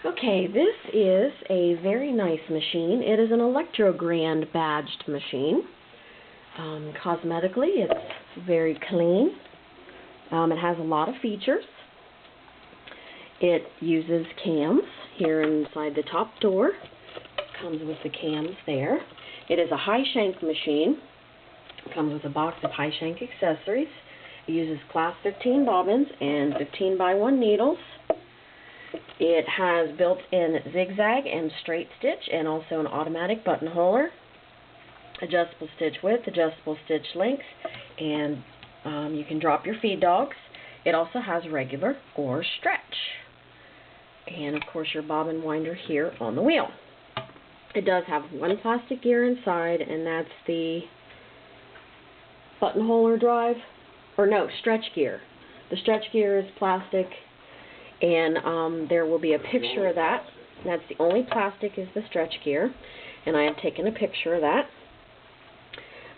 Okay, this is a very nice machine. It is an Electro-Grand badged machine. Cosmetically, it's very clean. It has a lot of features. It uses cams here inside the top door. Comes with the cams there. It is a high shank machine. It comes with a box of high shank accessories. It uses class 15 bobbins and 15x1 needles. It has built-in zigzag and straight stitch, and also an automatic buttonholer, adjustable stitch width, adjustable stitch length, and you can drop your feed dogs. It also has regular or stretch, and of course your bobbin winder here on the wheel. It does have one plastic gear inside, and that's the buttonholer drive, or no, stretch gear. The stretch gear is plastic, and there will be a picture of that. That's the only plastic is the stretch gear, and I have taken a picture of that.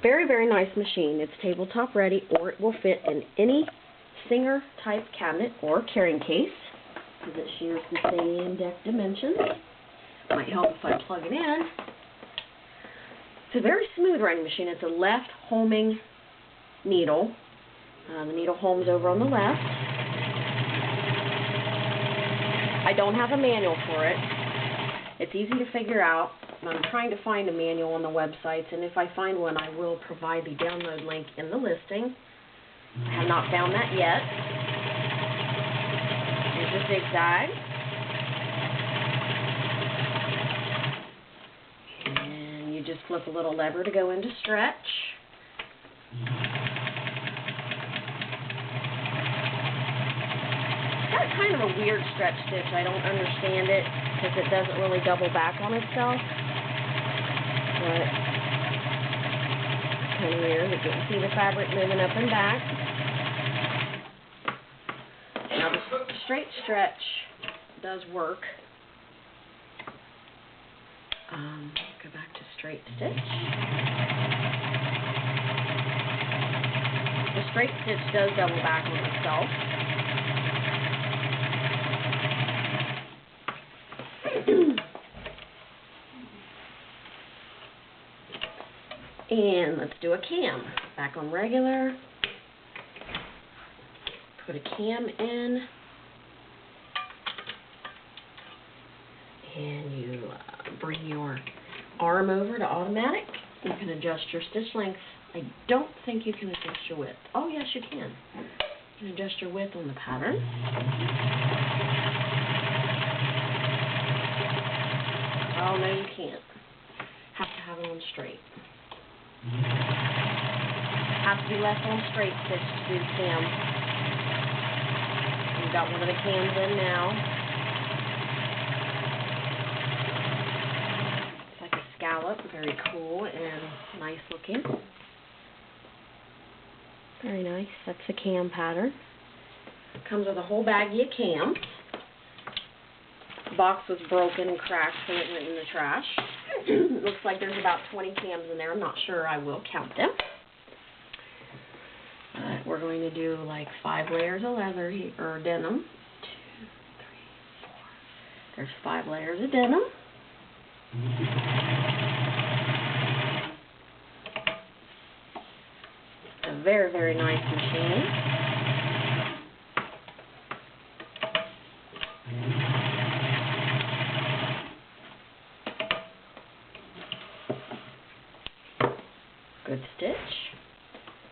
Very, very nice machine. It's tabletop ready, or it will fit in any Singer type cabinet or carrying case, because it shares the same deck dimensions. Might help if I plug it in. It's a very smooth running machine. It's a left homing needle. The needle homes over on the left. I don't have a manual for it. It's easy to figure out. I'm trying to find a manual on the websites, and if I find one, I will provide the download link in the listing. I have not found that yet. Here's the zigzag. And you just flip a little lever to go into stretch. It's got kind of a weird stretch stitch. I don't understand it because it doesn't really double back on itself. But it's kind of weird. You can see the fabric moving up and back. Now the straight stretch does work. Go back to straight stitch. The straight stitch does double back on itself. And let's do a cam. Back on regular. Put a cam in. And you bring your arm over to automatic. You can adjust your stitch length. I don't think you can adjust your width. Oh, yes, you can. You can adjust your width on the pattern. Oh, no, you can't. Have to have it on straight. Has to be left on straight stitch to do the cam. We've got one of the cams in now. It's like a scallop, very cool and nice looking. Very nice. That's the cam pattern. Comes with a whole baggie of cams. The box was broken and cracked, so it went in the trash. Looks like there's about 20 cams in there. I'm not sure. I will count them. We're going to do like 5 layers of leather or denim. 2, 3, 4. There's 5 layers of denim. A very, very nice machine. Good stitch.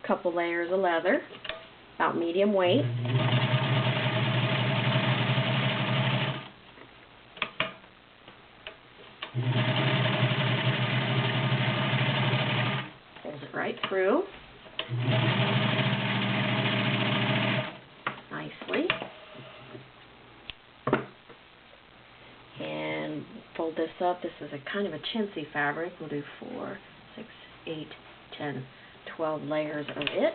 Couple layers of leather, about medium weight. Pulls it right through nicely. And fold this up. This is a kind of a chintzy fabric. We'll do 4, 6, 8, 10, 12 layers of it.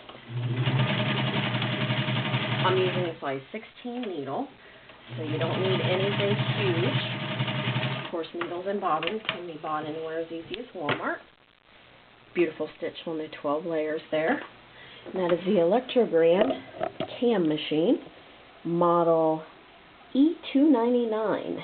I'm using a size 16 needle, so you don't need anything huge. Of course, needles and bobbins can be bought anywhere as easy as Walmart. Beautiful stitch on the 12 layers there. And that is the Electro-Grand cam machine, model E299.